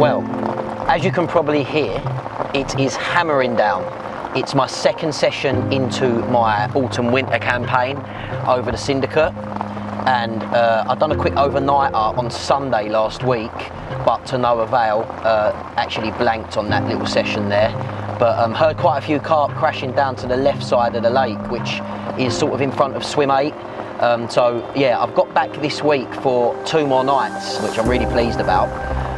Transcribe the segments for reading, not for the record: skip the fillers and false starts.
Well, as you can probably hear, it is hammering down. It's my second session into my autumn-winter campaign over the Syndicate, and I've done a quick overnighter on Sunday last week, but to no avail. Actually blanked on that little session there, but heard quite a few carp crashing down to the left side of the lake, which is sort of in front of swim 8. So yeah, I've got back this week for 2 more nights, which I'm really pleased about.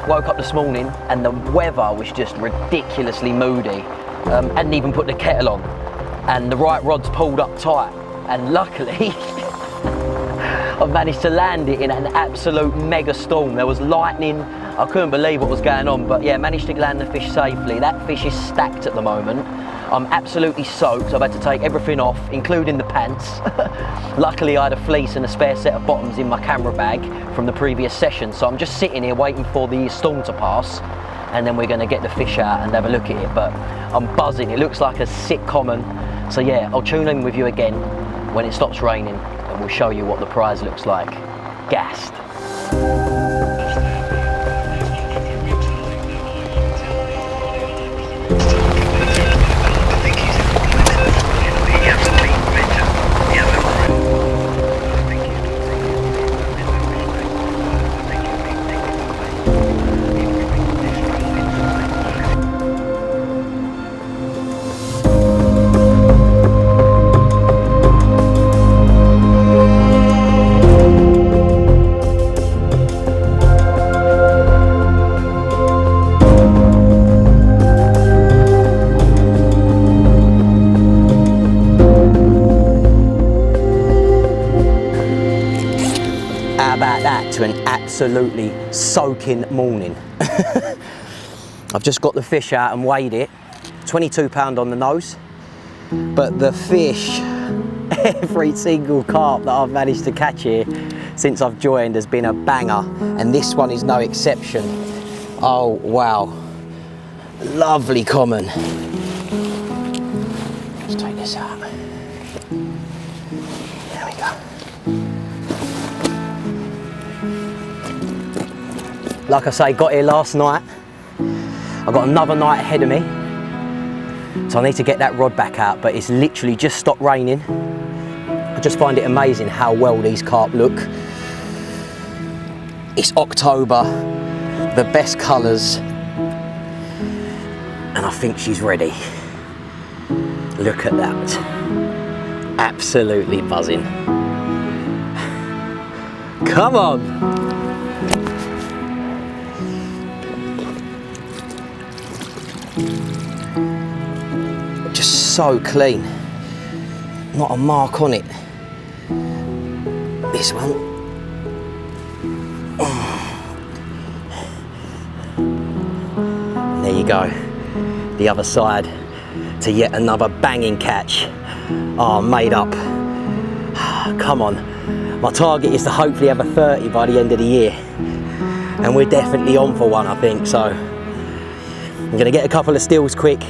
Woke up this morning and the weather was just ridiculously moody. Hadn't even put the kettle on, and the right rod's pulled up tight, and luckily I've managed to land it in an absolute mega storm. There was lightning, I couldn't believe what was going on, but yeah, managed to land the fish safely. That fish is stacked at the moment. I'm absolutely soaked, so I've had to take everything off, including the pants. Luckily I had a fleece and a spare set of bottoms in my camera bag from the previous session, so I'm just sitting here waiting for the storm to pass, and then we're going to get the fish out and have a look at it. But I'm buzzing, it looks like a sick common. So yeah, I'll tune in with you again when it stops raining, and we'll show you what the prize looks like. Gassed. About that to an absolutely soaking morning. I've just got the fish out and weighed it, 22 pound on the nose, but the fish, every single carp that I've managed to catch here since I've joined has been a banger, and this one is no exception. Oh wow, lovely common. Let's take this out. There we go. Like I say, got here last night. I've got another night ahead of me, so I need to get that rod back out, but it's literally just stopped raining. I just find it amazing how well these carp look. It's October, the best colours, and I think she's ready. Look at that. Absolutely buzzing. Come on. Just so clean, not a mark on it. This one, there you go, the other side to yet another banging catch. Oh, made up. Come on, my target is to hopefully have a 30 by the end of the year, and we're definitely on for one, I think. So I'm going to get a couple of stills quick,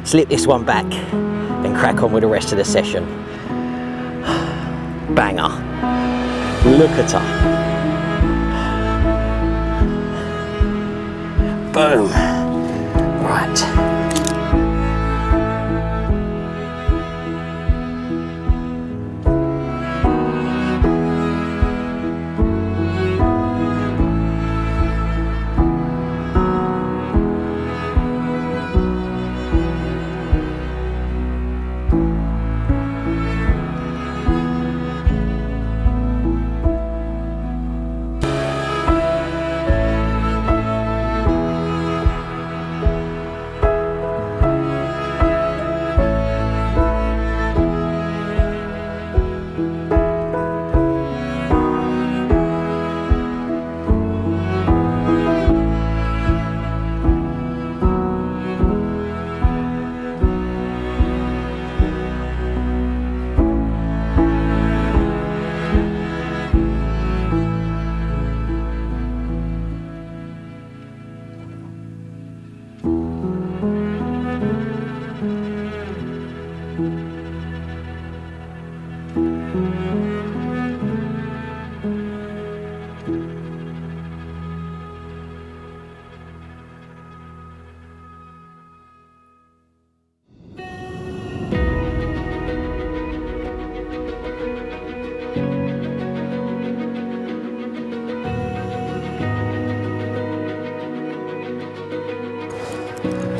slip this one back, then crack on with the rest of the session. Banger. Look at her. Boom. Right.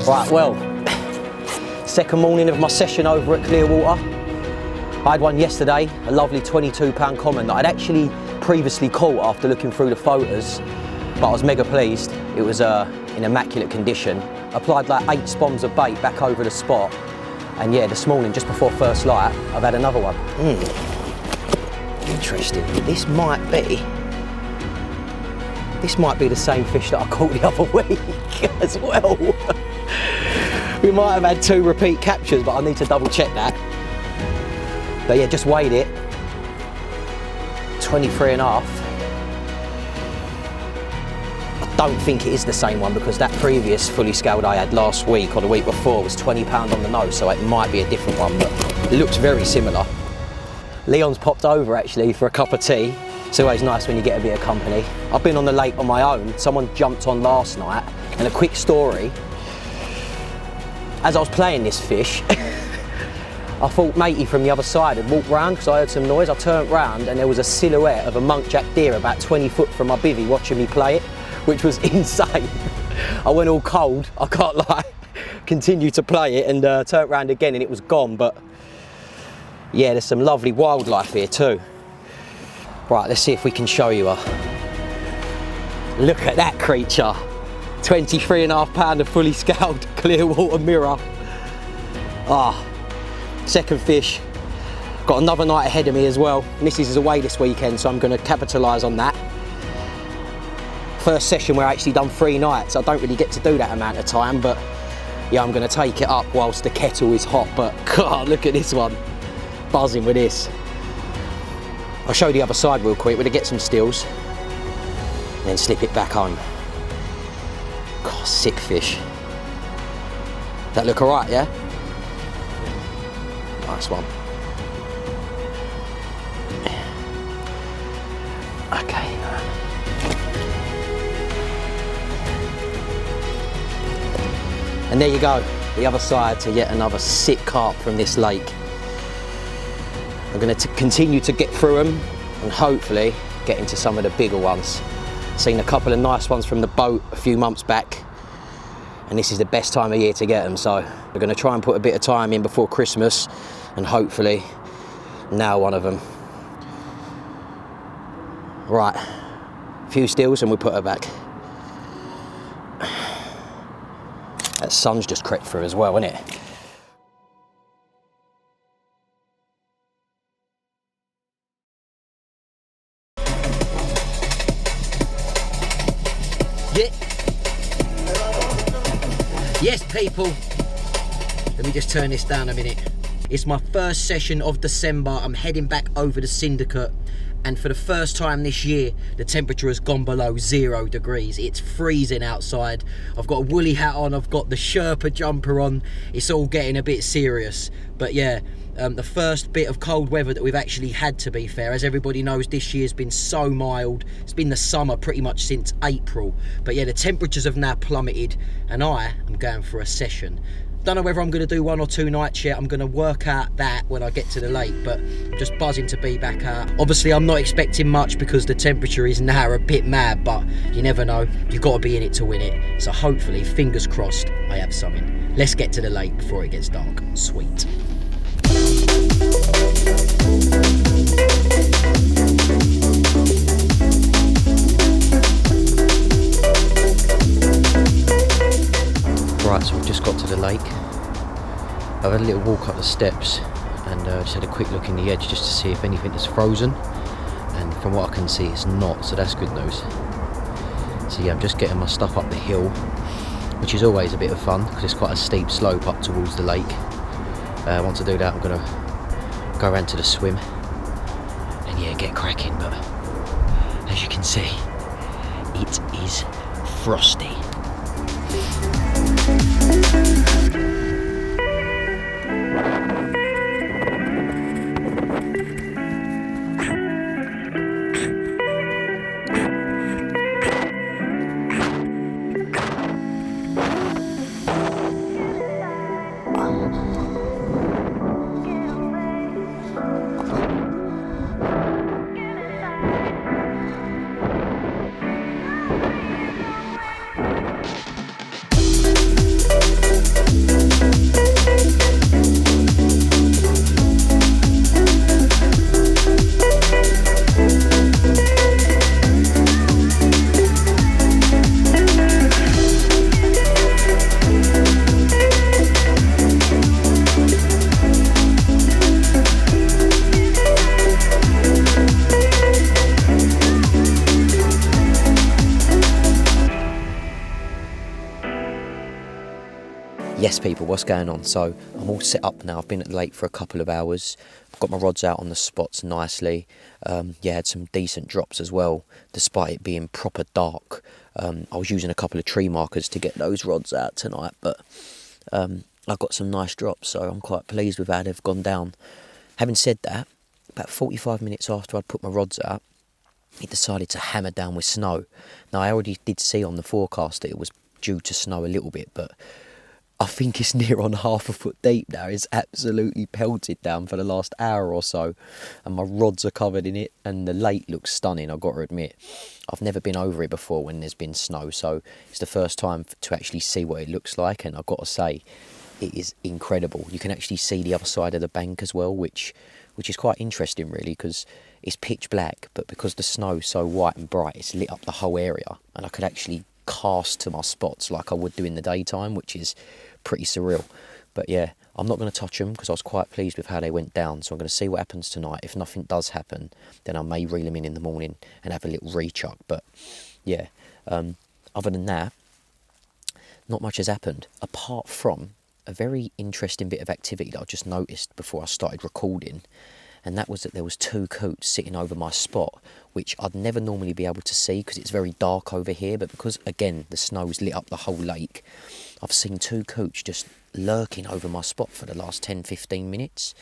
Right, well, second morning of my session over at Clearwater. I had one yesterday, a lovely £22 common that I'd actually previously caught after looking through the photos, but I was mega pleased. It was in immaculate condition. Applied like 8 spoms of bait back over the spot, and yeah, this morning, just before first light, I've had another one. Interesting. This might be the same fish that I caught the other week as well. We might have had 2 repeat captures, but I need to double check that. But yeah, just weighed it, 23.5. I don't think it is the same one because that previous fully scaled I had last week or the week before was £20 on the nose, so it might be a different one, but it looks very similar. Leon's popped over actually for a cup of tea. It's always nice when you get a bit of company. I've been on the lake on my own. Someone jumped on last night, and a quick story. As I was playing this fish, I thought matey from the other side had walked round because I heard some noise. I turned round and there was a silhouette of a muntjac deer about 20 foot from my bivvy watching me play it, which was insane. I went all cold, I can't lie. Continued to play it and turned round again and it was gone, but yeah, there's some lovely wildlife here too. Right, let's see if we can show you her. Look at that creature. 23.5 pounder fully scaled Clearwater mirror. Second fish. Got another night ahead of me as well. Missus is away this weekend, so I'm going to capitalise on that. First session where I actually done 3 nights. I don't really get to do that amount of time, but yeah, I'm going to take it up whilst the kettle is hot. But God, look at this one. Buzzing with this. I'll show you the other side real quick. We're going to get some stills and then slip it back home. God, sick fish. That look alright, yeah? Nice one. Okay. And there you go, the other side to yet another sick carp from this lake. I'm going to continue to get through them and hopefully get into some of the bigger ones. Seen a couple of nice ones from the boat a few months back, and this is the best time of year to get them, so we're going to try and put a bit of time in before Christmas and hopefully nail one of them. Right, a few stills and we'll put her back. That sun's just crept through as well, isn't it? Yeah. Yes, people. Let me just turn this down a minute. It's my first session of December. I'm heading back over the Syndicate, and for the first time this year, the temperature has gone below 0 degrees. It's freezing outside. I've got a woolly hat on, I've got the Sherpa jumper on. It's all getting a bit serious. But yeah, the first bit of cold weather that we've actually had, to be fair. As everybody knows, this year's been so mild. It's been the summer pretty much since April. But yeah, the temperatures have now plummeted, and I am going for a session. Don't know whether I'm going to do 1 or 2 nights yet. I'm going to work out that when I get to the lake, but I'm just buzzing to be back out. Obviously, I'm not expecting much because the temperature is now a bit mad, but you never know. You've got to be in it to win it. So hopefully, fingers crossed, I have something. Let's get to the lake before it gets dark. Sweet. Right, so we've just got to the lake. I've had a little walk up the steps and just had a quick look in the edge just to see if anything is frozen, and from what I can see it's not, so that's good news. So yeah, I'm just getting my stuff up the hill, which is always a bit of fun because it's quite a steep slope up towards the lake. Once I do that, I'm going to go around to the swim and yeah, get cracking, but as you can see, it is frosty. Yes people, what's going on? So I'm all set up now. I've been at the lake for a couple of hours. I've got my rods out on the spots nicely. Had some decent drops as well, despite it being proper dark. I was using a couple of tree markers to get those rods out tonight, but I've got some nice drops, so I'm quite pleased with how they've gone down. Having said that, about 45 minutes after I'd put my rods out, it decided to hammer down with snow. Now I already did see on the forecast that it was due to snow a little bit, but I think it's near on 1/2 foot deep now. It's absolutely pelted down for the last hour or so, and my rods are covered in it, and the lake looks stunning, I've got to admit. I've never been over it before when there's been snow, so it's the first time to actually see what it looks like, and I've got to say, it is incredible. You can actually see the other side of the bank as well, which is quite interesting really, because it's pitch black, but because the snow's so white and bright, it's lit up the whole area, and I could actually cast to my spots like I would do in the daytime, which is pretty surreal. But yeah, I'm not going to touch them because I was quite pleased with how they went down, so I'm going to see what happens tonight. If nothing does happen, then I may reel them in the morning and have a little rechuck. But yeah, other than that, not much has happened, apart from a very interesting bit of activity that I just noticed before I started recording, and that was that there was 2 coots sitting over my spot, which I'd never normally be able to see because it's very dark over here, but because again the snow's lit up the whole lake, I've seen 2 coots just lurking over my spot for the last 10-15 minutes.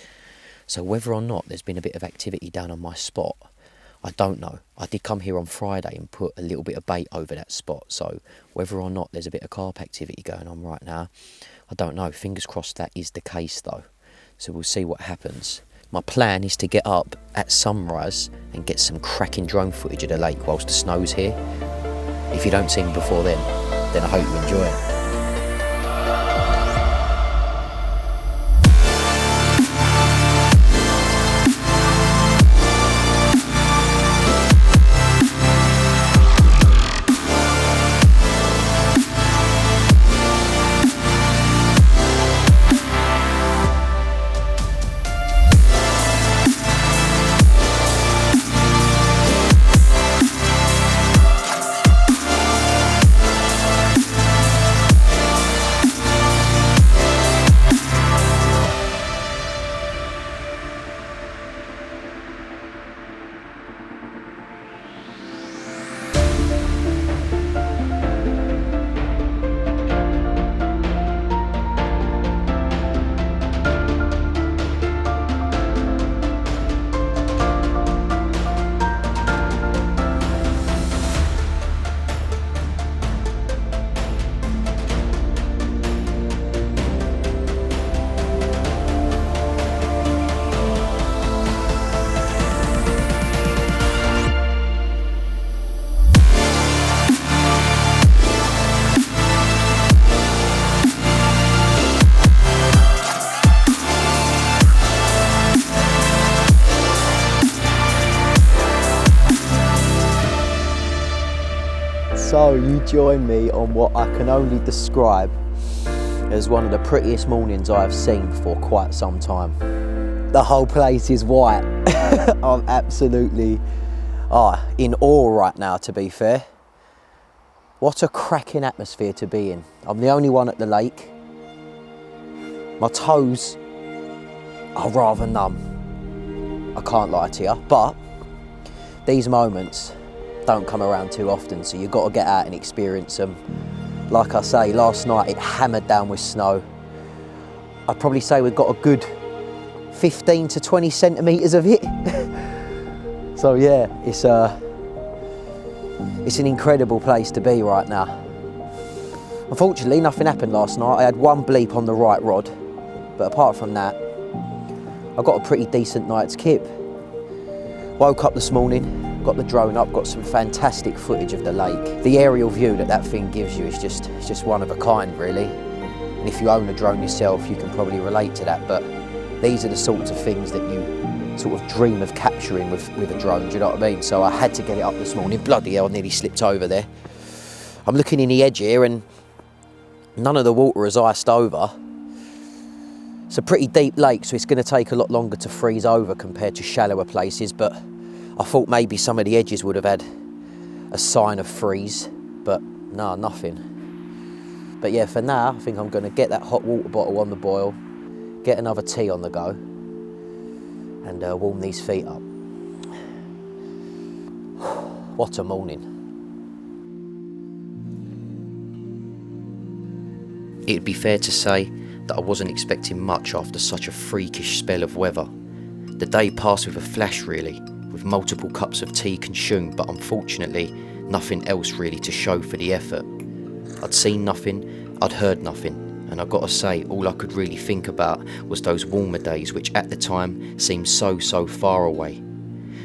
So whether or not there's been a bit of activity down on my spot, I don't know. I did come here on Friday and put a little bit of bait over that spot, so whether or not there's a bit of carp activity going on right now, I don't know. Fingers crossed that is the case though, so we'll see what happens. My plan is to get up at sunrise and get some cracking drone footage of the lake whilst the snow's here. If you don't see me before then I hope you enjoy it. So you join me on what I can only describe as one of the prettiest mornings I've seen for quite some time. The whole place is white. I'm absolutely in awe right now, to be fair. What a cracking atmosphere to be in. I'm the only one at the lake. My toes are rather numb, I can't lie to you, but these moments don't come around too often, so you've got to get out and experience them. Like I say, last night it hammered down with snow. I'd probably say we've got a good 15 to 20 centimetres of it. So yeah, it's an incredible place to be right now. Unfortunately, nothing happened last night. I had one bleep on the right rod, but apart from that, I got a pretty decent night's kip. Woke up this morning, got the drone up, got some fantastic footage of the lake. The aerial view that thing gives you is just one of a kind, really. And if you own a drone yourself, you can probably relate to that, but these are the sorts of things that you sort of dream of capturing with a drone, do you know what I mean? So I had to get it up this morning. Bloody hell, I nearly slipped over there. I'm looking in the edge here and none of the water has iced over. It's a pretty deep lake, so it's going to take a lot longer to freeze over compared to shallower places, but I thought maybe some of the edges would have had a sign of freeze, but no, nothing. But yeah, for now, I think I'm going to get that hot water bottle on the boil, get another tea on the go, and warm these feet up. What a morning. It'd be fair to say that I wasn't expecting much after such a freakish spell of weather. The day passed with a flash really, with multiple cups of tea consumed, but unfortunately nothing else really to show for the effort. I'd seen nothing, I'd heard nothing, and I gotta say all I could really think about was those warmer days which at the time seemed so far away.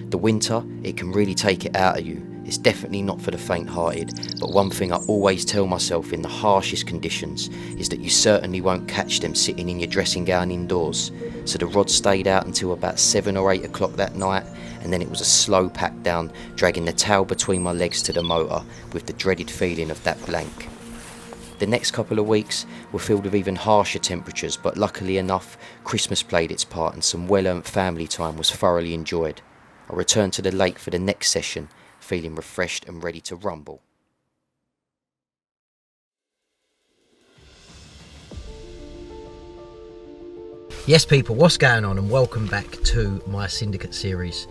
The winter, it can really take it out of you. It's definitely not for the faint-hearted, but one thing I always tell myself in the harshest conditions is that you certainly won't catch them sitting in your dressing gown indoors. So the rod stayed out until about 7 or 8 o'clock that night, and then it was a slow pack down, dragging the towel between my legs to the motor with the dreaded feeling of that blank. The next couple of weeks were filled with even harsher temperatures, but luckily enough, Christmas played its part and some well-earned family time was thoroughly enjoyed. I returned to the lake for the next session, feeling refreshed and ready to rumble. Yes people, what's going on, and welcome back to my Syndicate series.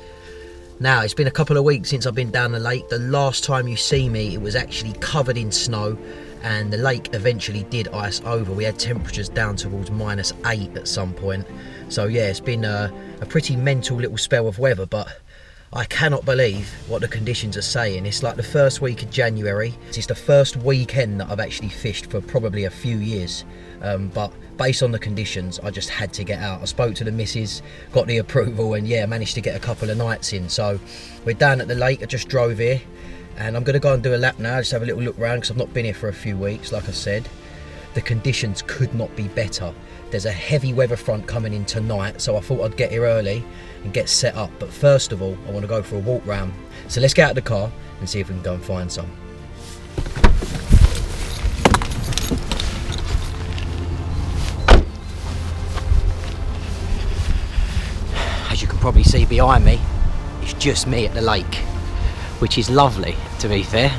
Now, it's been a couple of weeks since I've been down the lake. The last time you see me, it was actually covered in snow, and the lake eventually did ice over. We had temperatures down towards -8 at some point. So yeah, it's been a pretty mental little spell of weather, but I cannot believe what the conditions are saying. It's like the first week of January. It's the first weekend that I've actually fished for probably a few years. But based on the conditions, I just had to get out. I spoke to the missus, got the approval, and yeah, managed to get a couple of nights in. So we're down at the lake. I just drove here, and I'm going to go and do a lap now, just have a little look around, because I've not been here for a few weeks, like I said. The conditions could not be better. There's a heavy weather front coming in tonight, so I thought I'd get here early and get set up. But first of all, I want to go for a walk round. So let's get out of the car and see if we can go and find some. As you can probably see behind me, it's just me at the lake, which is lovely, to be fair.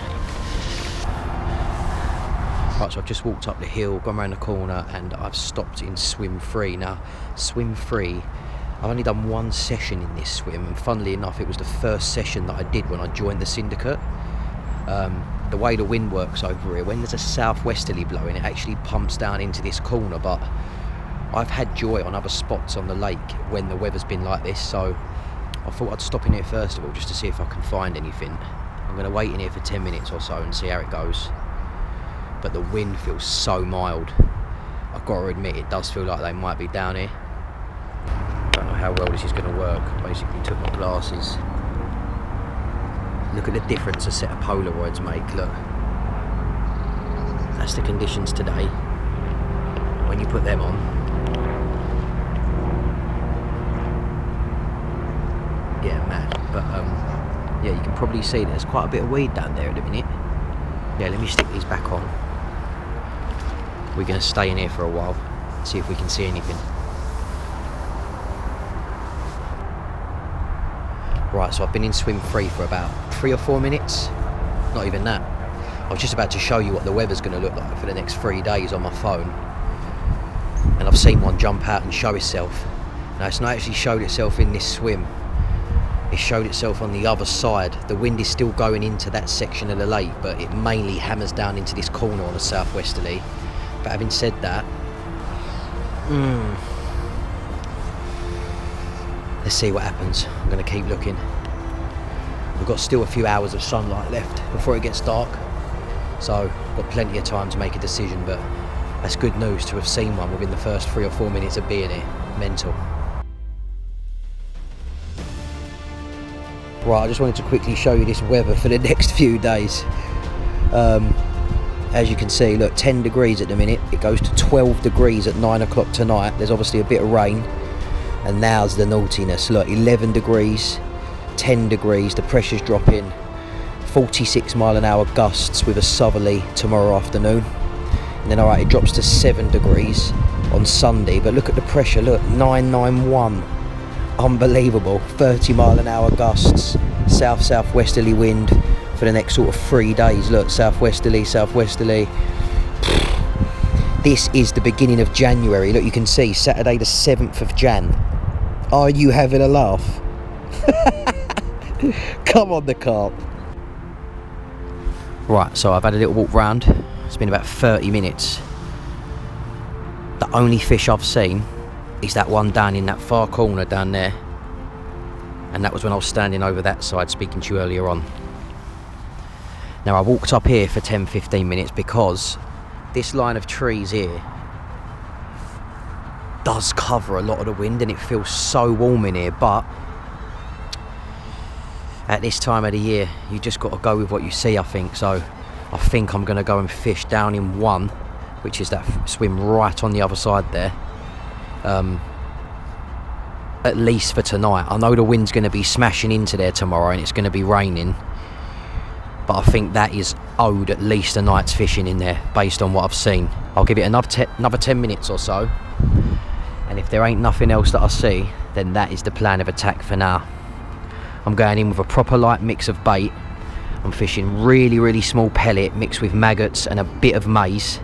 Right, so I've just walked up the hill, gone around the corner, and I've stopped in swim 3. Now, swim 3, I've only done one session in this swim, and funnily enough, it was the first session that I did when I joined the Syndicate. The way the wind works over here, when there's a southwesterly blowing, it actually pumps down into this corner, but I've had joy on other spots on the lake when the weather's been like this, so I thought I'd stop in here first of all, just to see if I can find anything. I'm going to wait in here for 10 minutes or so and see how it goes. But the wind feels so mild. I've got to admit, it does feel like they might be down here. Don't know how well this is going to work. Basically took my glasses. Look at the difference a set of Polaroids make, look. That's the conditions today. When you put them on, yeah, mad. But yeah, you can probably see there's quite a bit of weed down there at the minute. Yeah, let me stick these back on. We're going to stay in here for a while, see if we can see anything. Right, so I've been in swim 3 for about 3 or 4 minutes. Not even that. I was just about to show you what the weather's going to look like for the next 3 days on my phone. And I've seen one jump out and show itself. Now, it's not actually showed itself in this swim. It showed itself on the other side. The wind is still going into that section of the lake, but it mainly hammers down into this corner on the southwesterly. But having said that, let's see what happens. I'm going to keep looking. We've got still a few hours of sunlight left before it gets dark, so got plenty of time to make a decision, but that's good news to have seen one within the first 3 or 4 minutes of being here. Mental. Right, I just wanted to quickly show you this weather for the next few days. As you can see, look, 10 degrees at the minute. It goes to 12 degrees at 9 o'clock tonight. There's obviously a bit of rain, and now's the naughtiness. Look, 11 degrees, 10 degrees, the pressure's dropping. 46 mile an hour gusts with a southerly tomorrow afternoon. And then, alright, it drops to 7 degrees on Sunday. But look at the pressure, look, 991. Unbelievable. 30 mile an hour gusts, southwesterly wind for the next sort of 3 days. Look, southwesterly. This is the beginning of January. Look, you can see Saturday the 7th of Jan. Are you having a laugh? Come on, the Carp. Right, so I've had a little walk round. It's been about 30 minutes. The only fish I've seen is that one down in that far corner down there. And that was when I was standing over that side speaking to you earlier on. Now I walked up here for 10-15 minutes because this line of trees here does cover a lot of the wind and it feels so warm in here, but at this time of the year you just got to go with what you see, I think. So I think I'm going to go and fish down in one, which is that swim right on the other side there, at least for tonight. I know the wind's going to be smashing into there tomorrow and it's going to be raining, but I think that is owed at least a night's fishing in there based on what I've seen. I'll give it another 10 minutes or so, and if there ain't nothing else that I see, then that is the plan of attack for now. I'm going in with a proper light mix of bait. I'm fishing really small pellet mixed with maggots and a bit of maize.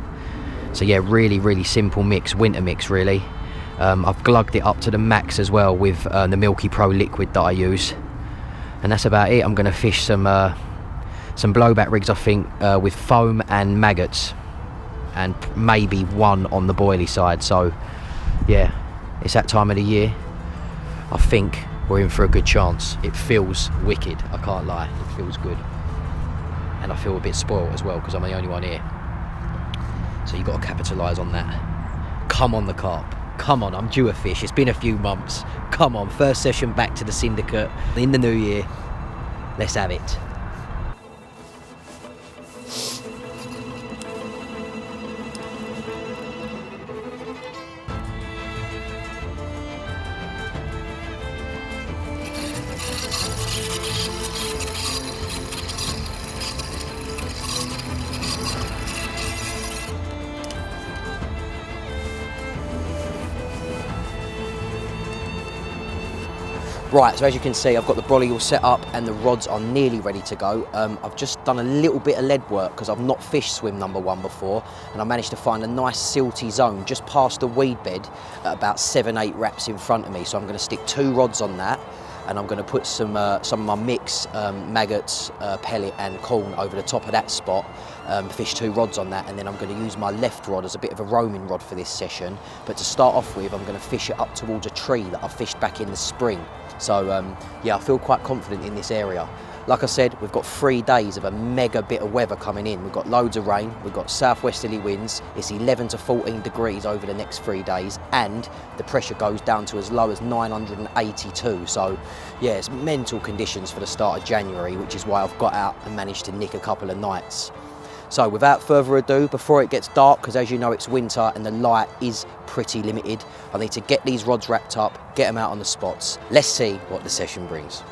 So yeah, really simple mix, winter mix really. I've glugged it up to the max as well with the Milky Pro liquid that I use, and that's about it. I'm going to fish some blowback rigs, I think, with foam and maggots, and maybe one on the boilie side. So yeah, it's that time of the year. I think we're in for a good chance. It feels wicked, I can't lie. It feels good, and I feel a bit spoiled as well because I'm the only one here. So you've got to capitalise on that. Come on, the Carp. Come on, I'm due a fish. It's been a few months. Come on, first session back to the Syndicate in the new year. Let's have it. Right, so as you can see, I've got the brolly all set up and the rods are nearly ready to go. I've just done a little bit of lead work because I've not fished swim number 1 before, and I managed to find a nice silty zone just past the weed bed at about 7-8 wraps in front of me. So I'm going to stick 2 rods on that, and I'm going to put some of my mix, maggots, pellet and corn over the top of that spot, fish 2 rods on that, and then I'm going to use my left rod as a bit of a roaming rod for this session. But to start off with, I'm going to fish it up towards a tree that I fished back in the spring. So yeah, I feel quite confident in this area. Like I said, we've got 3 days of a mega bit of weather coming in. We've got loads of rain, we've got southwesterly winds, it's 11 to 14 degrees over the next 3 days, and the pressure goes down to as low as 982. So yeah, it's mental conditions for the start of January, which is why I've got out and managed to nick a couple of nights. So without further ado, before it gets dark, because as you know it's winter and the light is pretty limited, I need to get these rods wrapped up, get them out on the spots. Let's see what the session brings.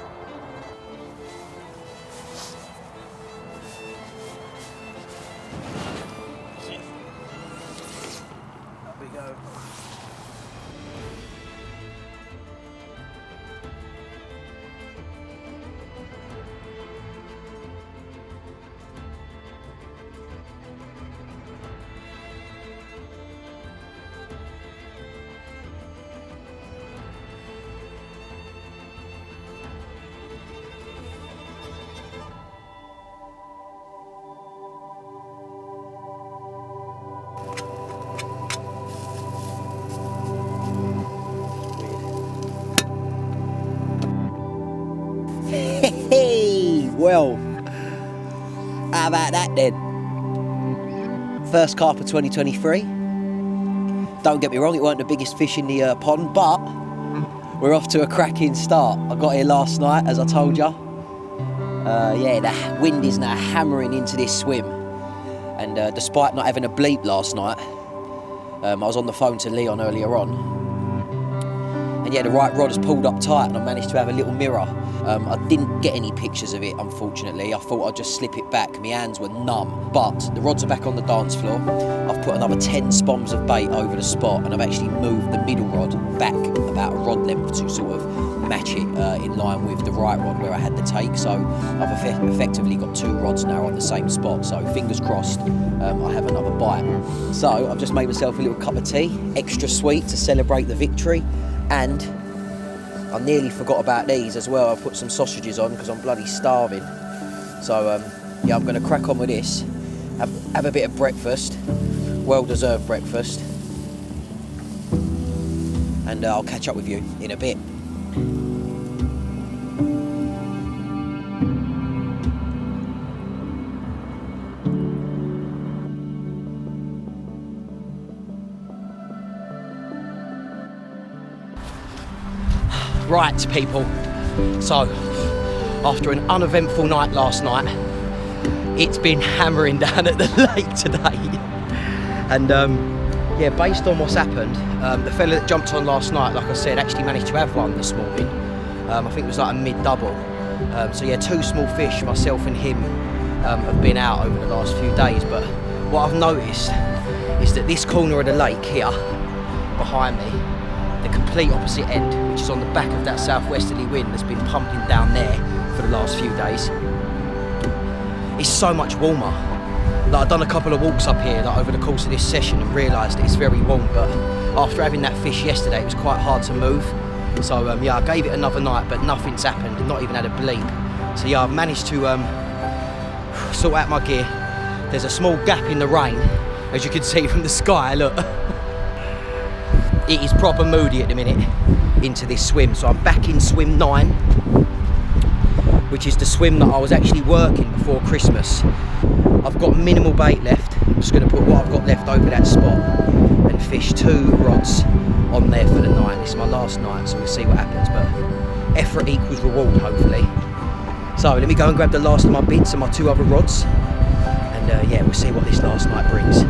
Up we go. Hey, well, how about that then? First carp of 2023. Don't get me wrong, it weren't the biggest fish in the pond, but we're off to a cracking start. I got here last night, as I told you. Yeah, the wind is now hammering into this swim. And despite not having a bleep last night, I was on the phone to Leon earlier on. And yeah, the right rod has pulled up tight and I managed to have a little mirror. I didn't get any pictures of it, unfortunately. I thought I'd just slip it back. My hands were numb. But the rods are back on the dance floor. I've put another 10 spombs of bait over the spot, and I've actually moved the middle rod back about a rod length to sort of match it in line with the right rod where I had the take. So I've effectively got 2 rods now on the same spot. So fingers crossed, I have another bite. So I've just made myself a little cup of tea, extra sweet to celebrate the victory. And I nearly forgot about these as well. I've put some sausages on because I'm bloody starving. So yeah, I'm going to crack on with this, have a bit of breakfast, well-deserved breakfast, and I'll catch up with you in a bit. Right, people, so after an uneventful night last night, it's been hammering down at the lake today. And yeah, based on what's happened, the fella that jumped on last night, like I said, actually managed to have one this morning. I think it was like a mid-double. So yeah, 2 small fish, myself and him, have been out over the last few days. But what I've noticed is that this corner of the lake here, behind me, the complete opposite end, which is on the back of that southwesterly wind that's been pumping down there for the last few days, it's so much warmer. Like, I've done a couple of walks up here like, over the course of this session and realised that it's very warm, but after having that fish yesterday it was quite hard to move. So yeah, I gave it another night, but nothing's happened, not even had a bleep. So yeah, I've managed to sort out my gear. There's a small gap in the rain, as you can see from the sky, look. It is proper moody at the minute into this swim, so I'm back in swim 9, which is the swim that I was actually working before Christmas. I've got minimal bait left. I'm just going to put what I've got left over that spot and fish 2 rods on there for the night. This is my last night, so we'll see what happens, but effort equals reward, hopefully. So let me go and grab the last of my bits and my 2 other rods, and yeah, we'll see what this last night brings.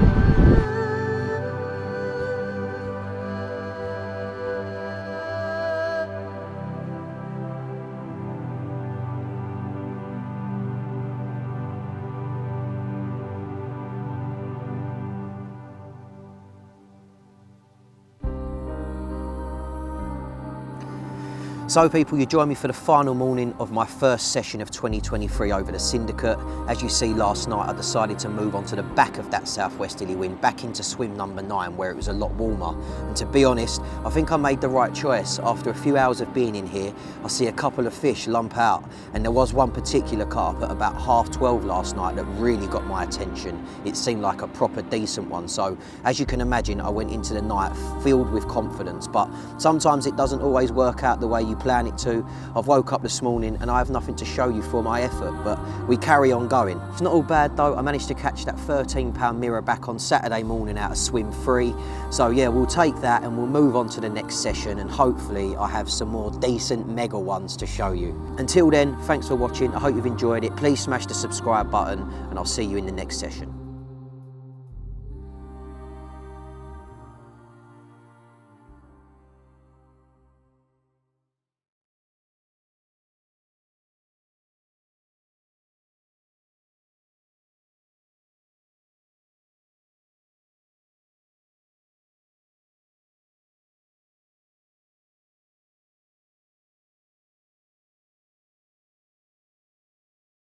So people, you join me for the final morning of my first session of 2023 over the Syndicate. As you see, last night I decided to move on to the back of that southwesterly wind, back into swim number 9 where it was a lot warmer. And to be honest, I think I made the right choice. After a few hours of being in here, I see a couple of fish lump out, and there was one particular carp at about 12:30 last night that really got my attention. It seemed like a proper decent one. So as you can imagine, I went into the night filled with confidence, but sometimes it doesn't always work out the way you plan it to. I've woke up this morning and I have nothing to show you for my effort, but we carry on going. It's not all bad though. I managed to catch that 13-pound mirror back on Saturday morning out of swim 3. So yeah, we'll take that and we'll move on to the next session, and hopefully I have some more decent mega ones to show you. Until then, thanks for watching. I hope you've enjoyed it. Please smash the subscribe button and I'll see you in the next session.